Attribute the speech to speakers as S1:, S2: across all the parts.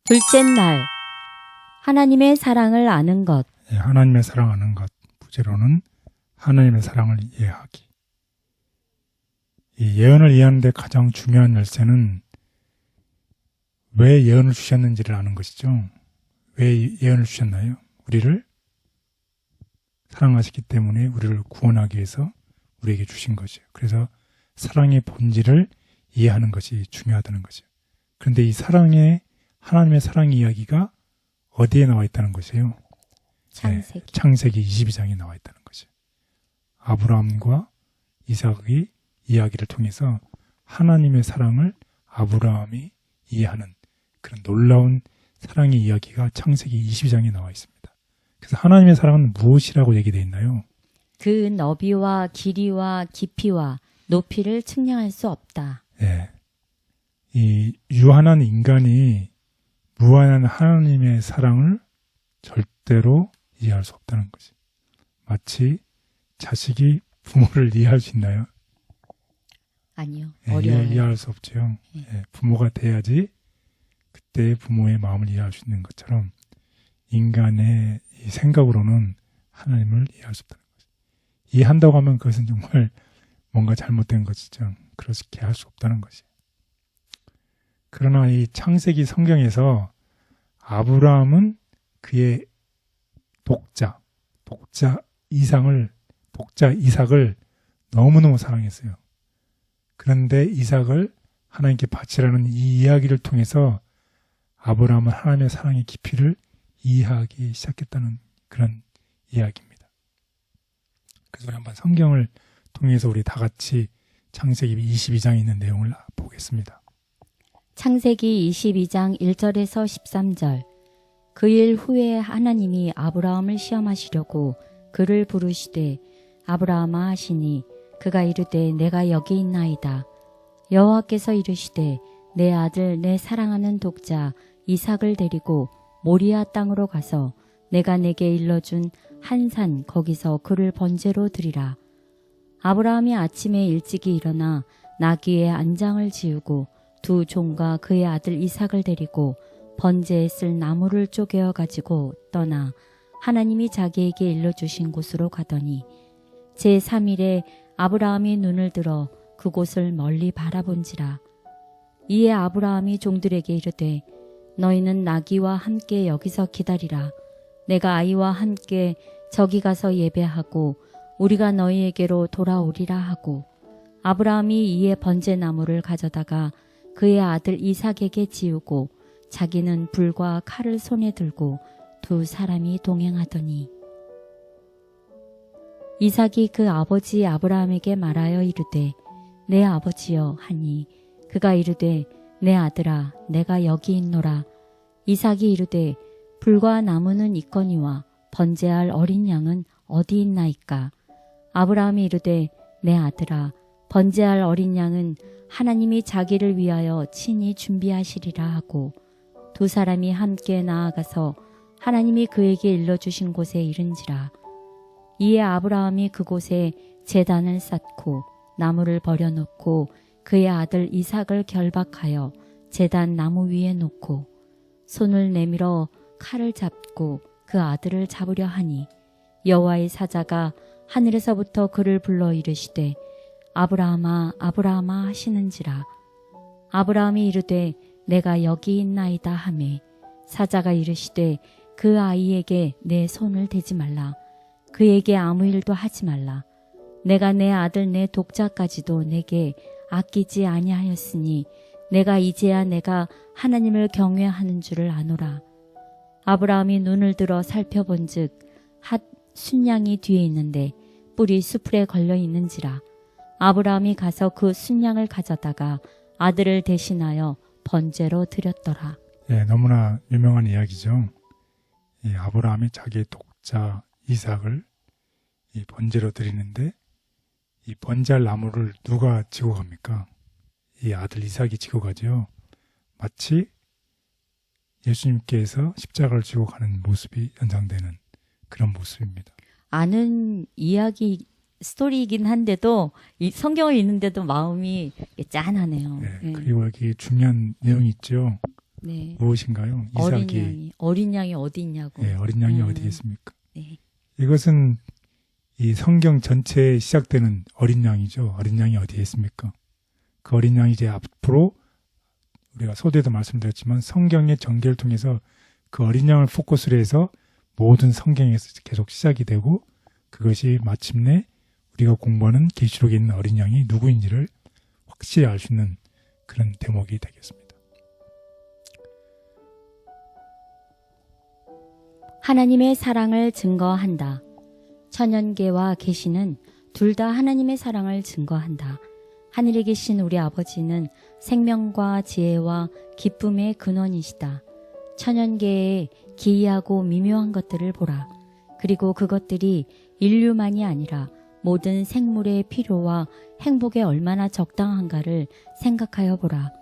S1: 둘째 날, 하나님의 사랑을 아는 것.
S2: 예, 하나님의 사랑하는 것. 부제로는 하나님의 사랑을 이해하기. 이 예언을 이해하는 데 가장 중요한 열쇠는 왜 예언을 주셨는지를 아는 것이죠. 왜 예언을 주셨나요? 우리를 사랑하시기 때문에 우리를 구원하기 위해서 우리에게 주신 것이에요. 그래서 사랑의 본질을 이해하는 것이 중요하다는 거죠. 그런데 이 하나님의 사랑 이야기가 어디에 나와 있다는 것이에요?
S1: 창세기.
S2: 네, 창세기 22장에 나와 있다는 것이에요. 아브라함과 이삭의 이야기를 통해서 하나님의 사랑을 아브라함이 이해하는 그런 놀라운 사랑의 이야기가 창세기 22장에 나와 있습니다. 그래서 하나님의 사랑은 무엇이라고 얘기되어 있나요?
S1: 그 너비와 길이와 깊이와 높이를 측량할 수 없다.
S2: 예. 이 유한한 인간이 무한한 하나님의 사랑을 절대로 이해할 수 없다는 거지. 마치 자식이 부모를 이해할 수 있나요?
S1: 아니요.
S2: 예,
S1: 어려워요.
S2: 이해할 수 없죠. 예, 부모가 돼야지 그때 부모의 마음을 이해할 수 있는 것처럼 인간의 이 생각으로는 하나님을 이해할 수 없다는 거죠. 이해한다고 하면 그것은 정말 뭔가 잘못된 것이죠. 그렇게 할 수 없다는 것이에요. 그러나 이 창세기 성경에서 아브라함은 그의 독자 이삭을 너무너무 사랑했어요. 그런데 이삭을 하나님께 바치라는 이 이야기를 통해서 아브라함은 하나님의 사랑의 깊이를 이해하기 시작했다는 그런 이야기입니다. 그래서 우리 한번 성경을 통해서 우리 다 같이 창세기 22장에 있는 내용을 보겠습니다.
S1: 창세기 22장 1절에서 13절. 그 일 후에 하나님이 아브라함을 시험하시려고 그를 부르시되 아브라함아 하시니 그가 이르되 내가 여기 있나이다. 여호와께서 이르시되 내 아들 내 사랑하는 독자 이삭을 데리고 모리아 땅으로 가서 내가 내게 일러준 한 산 거기서 그를 번제로 드리라. 아브라함이 아침에 일찍이 일어나 나귀의 안장을 지우고 두 종과 그의 아들 이삭을 데리고 번제에 쓸 나무를 쪼개어 가지고 떠나 하나님이 자기에게 일러주신 곳으로 가더니 제3일에 아브라함이 눈을 들어 그곳을 멀리 바라본지라. 이에 아브라함이 종들에게 이르되 너희는 나귀와 함께 여기서 기다리라. 내가 아이와 함께 저기 가서 예배하고 우리가 너희에게로 돌아오리라 하고 아브라함이 이에 번제나무를 가져다가 그의 아들 이삭에게 지우고 자기는 불과 칼을 손에 들고 두 사람이 동행하더니 이삭이 그 아버지 아브라함에게 말하여 이르되 내 아버지여 하니 그가 이르되 내 아들아 내가 여기 있노라. 이삭이 이르되 불과 나무는 있거니와 번제할 어린 양은 어디 있나이까. 아브라함이 이르되 내 아들아 번제할 어린 양은 하나님이 자기를 위하여 친히 준비하시리라 하고 두 사람이 함께 나아가서 하나님이 그에게 일러주신 곳에 이른지라. 이에 아브라함이 그곳에 제단을 쌓고 나무를 버려놓고 그의 아들 이삭을 결박하여 제단 나무 위에 놓고 손을 내밀어 칼을 잡고 그 아들을 잡으려 하니 여호와의 사자가 하늘에서부터 그를 불러 이르시되 아브라함아 아브라함아 하시는지라. 아브라함이 이르되 내가 여기 있나이다 하매 사자가 이르시되 그 아이에게 내 손을 대지 말라. 그에게 아무 일도 하지 말라. 내가 내 아들 내 독자까지도 내게 아끼지 아니하였으니 내가 이제야 내가 하나님을 경외하는 줄을 아노라. 아브라함이 눈을 들어 살펴본즉 핫 순양이 뒤에 있는데 뿔이 수풀에 걸려 있는지라. 아브라함이 가서 그 순양을 가져다가 아들을 대신하여 번제로 드렸더라.
S2: 예, 너무나 유명한 이야기죠. 이 아브라함이 자기의 독자 이삭을 이 번제로 드리는데 이 번제할 나무를 누가 지고 갑니까? 이 아들 이삭이 지고 가죠. 마치 예수님께서 십자가를 지고 가는 모습이 연상되는 그런 모습입니다.
S1: 아는 이야기 스토리이긴 한데도 이 성경을 읽는데도 마음이 짠하네요.
S2: 네, 그리고 여기 중요한 내용이 있죠.
S1: 네.
S2: 무엇인가요? 이삭이.
S1: 어린 양이 어디 있냐고.
S2: 네, 어린 양이 어디에 있습니까?
S1: 네.
S2: 이것은 이 성경 전체에 시작되는 어린 양이죠. 어린 양이 어디에 있습니까? 그 어린 양이 이제 앞으로 우리가 소대도 말씀드렸지만 성경의 전개를 통해서 그 어린 양을 포커스로 해서 모든 성경에서 계속 시작이 되고 그것이 마침내 우리가 공부하는 계시록에 있는 어린 양이 누구인지를 확실히 알 수 있는 그런 대목이 되겠습니다.
S1: 하나님의 사랑을 증거한다. 천연계와 계시는 둘 다 하나님의 사랑을 증거한다. 하늘에 계신 우리 아버지는 생명과 지혜와 기쁨의 근원이시다. 천연계의 기이하고 미묘한 것들을 보라. 그리고 그것들이 인류만이 아니라 모든 생물의 필요와 행복에 얼마나 적당한가를 생각하여 보라.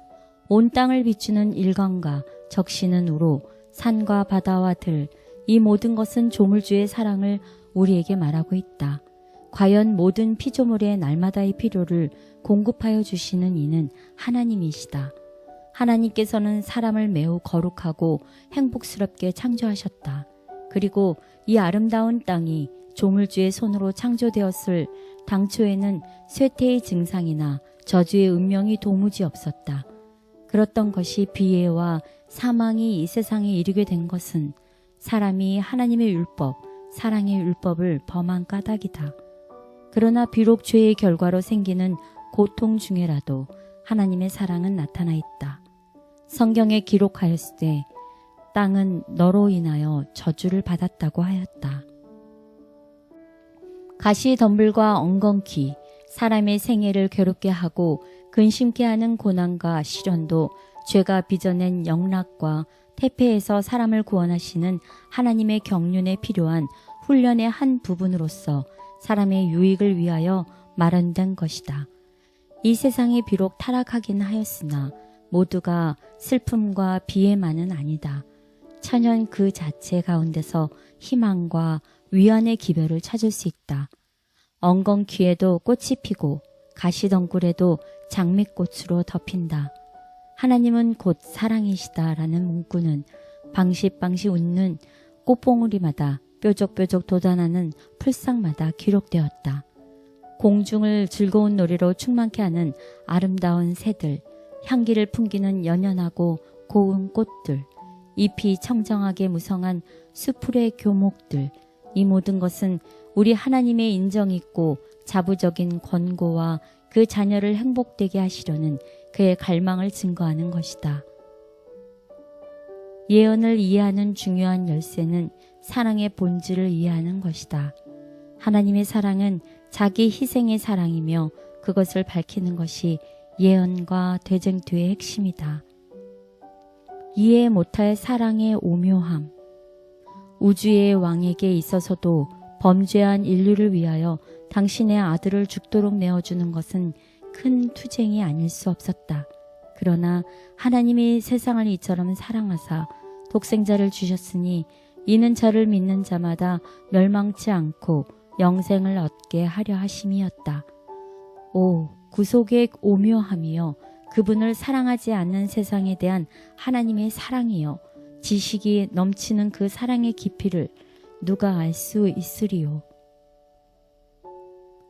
S1: 온 땅을 비추는 일광과 적시는 우로, 산과 바다와 들, 이 모든 것은 조물주의 사랑을 우리에게 말하고 있다. 과연 모든 피조물의 날마다의 필요를 공급하여 주시는 이는 하나님이시다. 하나님께서는 사람을 매우 거룩하고 행복스럽게 창조하셨다. 그리고 이 아름다운 땅이 조물주의 손으로 창조되었을 당초에는 쇠퇴의 증상이나 저주의 운명이 도무지 없었다. 그렇던 것이 비애와 사망이 이 세상에 이르게 된 것은 사람이 하나님의 율법, 사랑의 율법을 범한 까닭이다. 그러나 비록 죄의 결과로 생기는 고통 중에라도 하나님의 사랑은 나타나 있다. 성경에 기록하였으되 땅은 너로 인하여 저주를 받았다고 하였다. 가시덤불과 엉겅퀴, 사람의 생애를 괴롭게 하고 근심케 하는 고난과 시련도 죄가 빚어낸 영락과 태폐에서 사람을 구원하시는 하나님의 경륜에 필요한 훈련의 한 부분으로서 사람의 유익을 위하여 마련된 것이다. 이 세상이 비록 타락하긴 하였으나 모두가 슬픔과 비애만은 아니다. 천연 그 자체 가운데서 희망과 위안의 기별을 찾을 수 있다. 엉겅퀴에도 꽃이 피고 가시덩굴에도 장미꽃으로 덮인다. 하나님은 곧 사랑이시다라는 문구는 방식방식 웃는 꽃봉우리마다 뾰족뾰족 돋아나는 풀상마다 기록되었다. 공중을 즐거운 노래로 충만케 하는 아름다운 새들, 향기를 풍기는 연연하고 고운 꽃들, 잎이 청정하게 무성한 수풀의 교목들, 이 모든 것은 우리 하나님의 인정 있고 자부적인 권고와 그 자녀를 행복되게 하시려는 그의 갈망을 증거하는 것이다. 예언을 이해하는 중요한 열쇠는 사랑의 본질을 이해하는 것이다. 하나님의 사랑은 자기 희생의 사랑이며 그것을 밝히는 것이 예언과 되쟁투의 핵심이다. 이해 못할 사랑의 오묘함. 우주의 왕에게 있어서도 범죄한 인류를 위하여 당신의 아들을 죽도록 내어주는 것은 큰 투쟁이 아닐 수 없었다. 그러나 하나님이 세상을 이처럼 사랑하사 독생자를 주셨으니 이는 저를 믿는 자마다 멸망치 않고 영생을 얻게 하려 하심이었다. 오, 구속의 오묘함이여, 그분을 사랑하지 않는 세상에 대한 하나님의 사랑이여, 지식이 넘치는 그 사랑의 깊이를 누가 알 수 있으리요.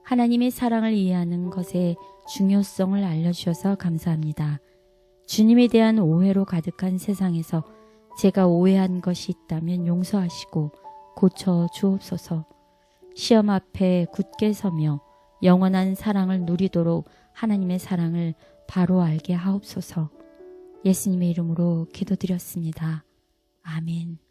S1: 하나님의 사랑을 이해하는 것의 중요성을 알려주셔서 감사합니다. 주님에 대한 오해로 가득한 세상에서 제가 오해한 것이 있다면 용서하시고 고쳐 주옵소서. 시험 앞에 굳게 서며 영원한 사랑을 누리도록 하나님의 사랑을 바로 알게 하옵소서. 예수님의 이름으로 기도드렸습니다. 아멘.